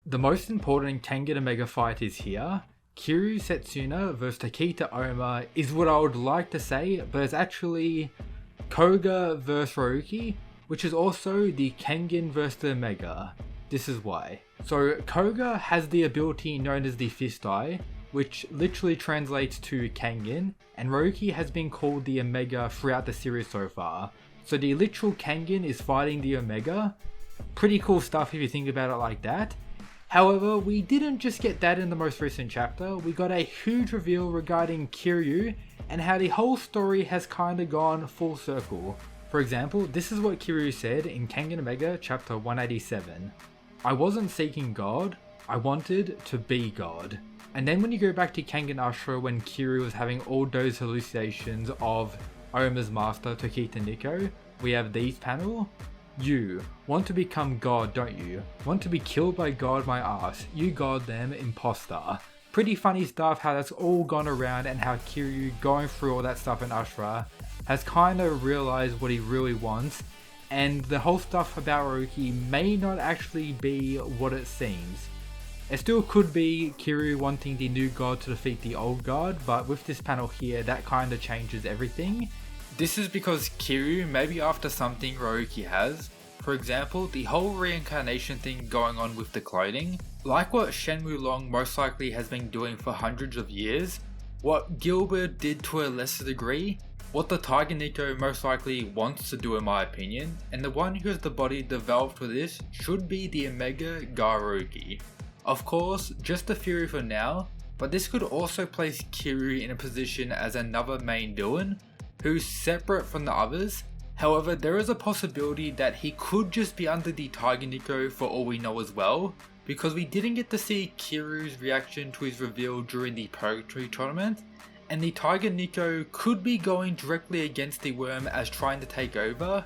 The most important Kengan Omega fight is here. Kiryu Setsuna vs Tokita Oma is what I would like to say, but it's actually Koga vs Ryuki, which is also the Kengan vs the Omega. This is why. So Koga has the ability known as the Fist Eye, which literally translates to Kengan, and Ryuki has been called the Omega throughout the series so far. So the literal Kengan is fighting the Omega. Pretty cool stuff if you think about it like that. However, we didn't just get that in the most recent chapter, we got a huge reveal regarding Kiryu and how the whole story has kinda gone full circle. For example, this is what Kiryu said in Kengan Omega chapter 187. I wasn't seeking God, I wanted to be God. And then when you go back to Kengan Ashura when Kiryu was having all those hallucinations of Oma's master Tokita Nico, we have these panel. You want to become God, don't you? Want to be killed by God, my ass. You God them, imposter. Pretty funny stuff how that's all gone around and how Kiryu going through all that stuff in Ashura has kind of realized what he really wants, and the whole stuff about Ryuki may not actually be what it seems. It still could be Kiryu wanting the new god to defeat the old god, but with this panel here that kind of changes everything. This is because Kiryu may be after something Ryuki has. For example, the whole reincarnation thing going on with the clothing. Like what Shenmue Long most likely has been doing for hundreds of years, what Gilbert did to a lesser degree, what the Tiger Nico most likely wants to do in my opinion, and the one who has the body developed for this should be the Omega Garuki. Of course, just a theory for now, but this could also place Kiryu in a position as another main villain, who's separate from the others. However, there is a possibility that he could just be under the Tiger Nico for all we know as well, because we didn't get to see Kiryu's reaction to his reveal during the Purgatory tournament, and the Tiger Nico could be going directly against the worm as trying to take over,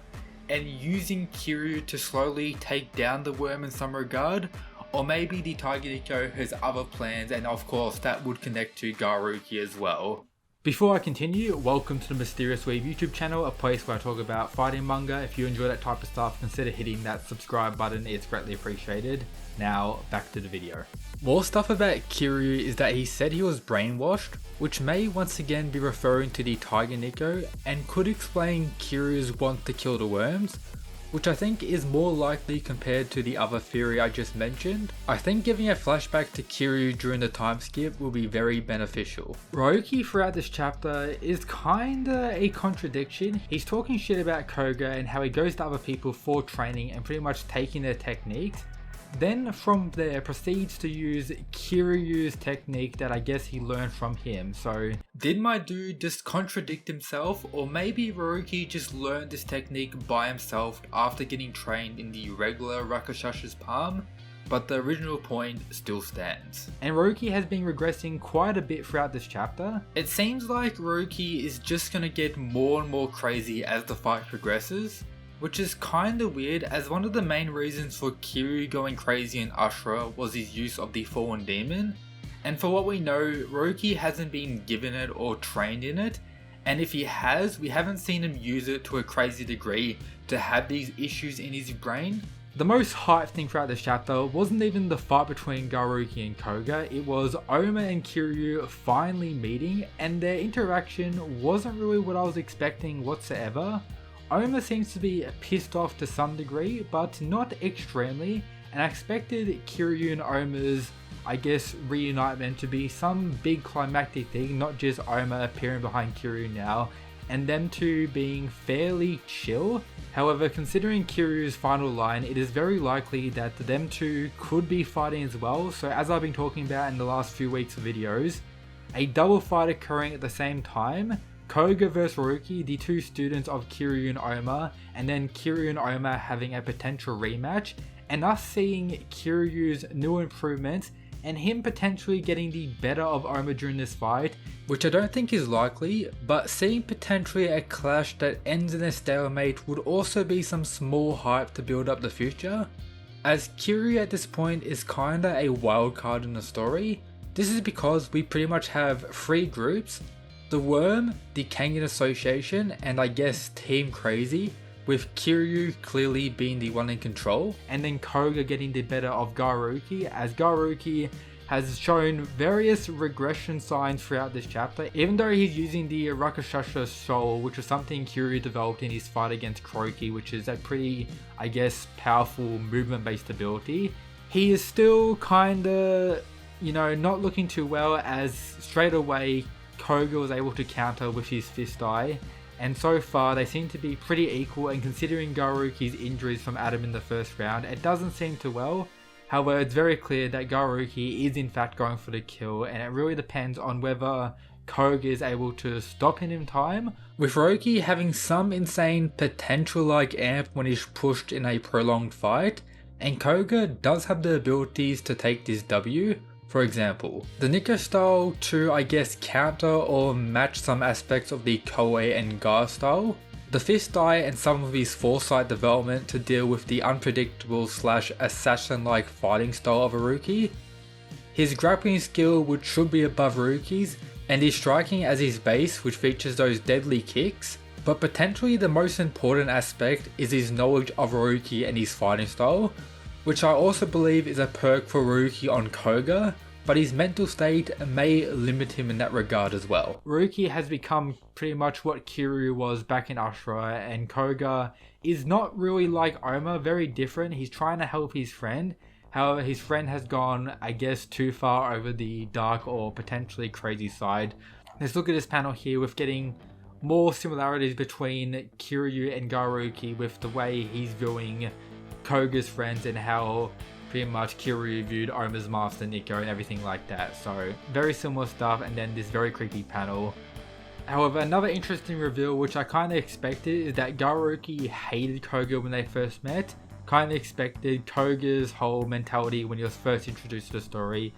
and using Kiryu to slowly take down the worm in some regard, or maybe the Tiger Nico has other plans, and of course that would connect to Garuki as well. Before I continue, welcome to the Mysterious Weeb YouTube channel, a place where I talk about fighting manga. If you enjoy that type of stuff, consider hitting that subscribe button, it's greatly appreciated. Now, back to the video. More stuff about Kiryu is that he said he was brainwashed, which may once again be referring to the Tiger Nico, and could explain Kiryu's want to kill the worms, which I think is more likely compared to the other theory I just mentioned. I think giving a flashback to Kiryu during the time skip will be very beneficial. Ryuki throughout this chapter is kinda a contradiction. He's talking shit about Koga and how he goes to other people for training and pretty much taking their techniques. Then from there proceeds to use Kiryu's technique that I guess he learned from him. So did my dude just contradict himself, or maybe Ryuki just learned this technique by himself after getting trained in the regular Rakashasha's palm? But the original point still stands. And Ryuki has been regressing quite a bit throughout this chapter. It seems like Ryuki is just gonna get more and more crazy as the fight progresses, which is kinda weird as one of the main reasons for Kiryu going crazy in Ashura was his use of the Fallen Demon, and for what we know, Ryuki hasn't been given it or trained in it, and if he has, we haven't seen him use it to a crazy degree to have these issues in his brain. The most hyped thing throughout this chapter wasn't even the fight between Garuki and Koga, it was Oma and Kiryu finally meeting, and their interaction wasn't really what I was expecting whatsoever. Oma seems to be pissed off to some degree, but not extremely, and I expected Kiryu and Oma's, I guess, reunitement to be some big climactic thing, not just Oma appearing behind Kiryu now, and them two being fairly chill. However, considering Kiryu's final line, it is very likely that them two could be fighting as well, so as I've been talking about in the last few weeks of videos, a double fight occurring at the same time, Koga vs Ryuki, the two students of Kiryu and Oma, and then Kiryu and Oma having a potential rematch, and us seeing Kiryu's new improvements and him potentially getting the better of Oma during this fight, which I don't think is likely, but seeing potentially a clash that ends in a stalemate would also be some small hype to build up the future. As Kiryu at this point is kinda a wild card in the story, this is because we pretty much have three groups: the Worm, the Kengan Association, and I guess Team Crazy, with Kiryu clearly being the one in control, and then Koga getting the better of Garuki, as Garuki has shown various regression signs throughout this chapter, even though he's using the Rakashasha Soul, which is something Kiryu developed in his fight against Kuroki, which is a pretty, I guess, powerful movement based ability. He is still kinda, not looking too well, as straight away Koga was able to counter with his Fist Eye, and so far they seem to be pretty equal, and considering Garuki's injuries from Adam in the first round, it doesn't seem too well. However, it's very clear that Garuki is in fact going for the kill, and it really depends on whether Koga is able to stop him in time, with Roki having some insane potential like amp when he's pushed in a prolonged fight, and Koga does have the abilities to take this W. For example, the Nico style to, I guess, counter or match some aspects of the Koei and Gar style, the Fist Eye and some of his foresight development to deal with the unpredictable / assassin-like fighting style of Haruki, his grappling skill which should be above Haruki's, and his striking as his base which features those deadly kicks, but potentially the most important aspect is his knowledge of Haruki and his fighting style, which I also believe is a perk for Haruki on Koga, but his mental state may limit him in that regard as well. Haruki has become pretty much what Kiryu was back in Ashura, and Koga is not really like Oma, very different. He's trying to help his friend, however his friend has gone, I guess, too far over the dark or potentially crazy side. Let's look at this panel here with getting more similarities between Kiryu and Garuki with the way he's viewing Koga's friends and how pretty much Kiryu viewed Oma's master Nico and everything like that. So very similar stuff, and then this very creepy panel. However, another interesting reveal which I kind of expected is that Garuki hated Koga when they first met. Kind of expected Koga's whole mentality when he was first introduced to the story.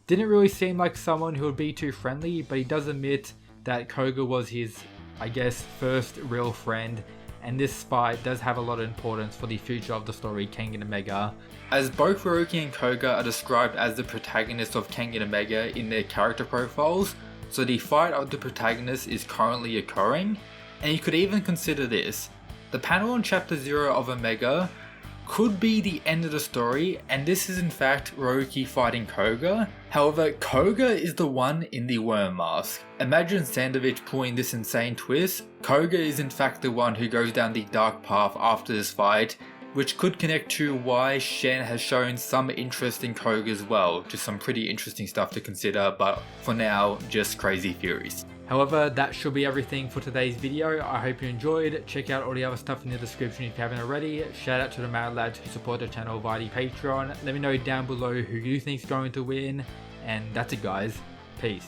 Didn't really seem like someone who would be too friendly, but he does admit that Koga was his, I guess, first real friend, and this fight does have a lot of importance for the future of the story Kengan Omega, as both Haruki and Koga are described as the protagonists of Kengan Omega in their character profiles, so the fight of the protagonist is currently occurring. And you could even consider this: the panel on chapter 0 of Omega could be the end of the story, and this is in fact Haruki fighting Koga. However, Koga is the one in the worm mask. Imagine Sandovich pulling this insane twist. Koga is in fact the one who goes down the dark path after this fight, which could connect to why Shen has shown some interest in Koga as well. Just some pretty interesting stuff to consider, but for now, just crazy theories. However, that should be everything for today's video. I hope you enjoyed. Check out all the other stuff in the description if you haven't already. Shout out to the Mad Lads who support the channel via the Patreon. Let me know down below who you think is going to win. And that's it, guys. Peace.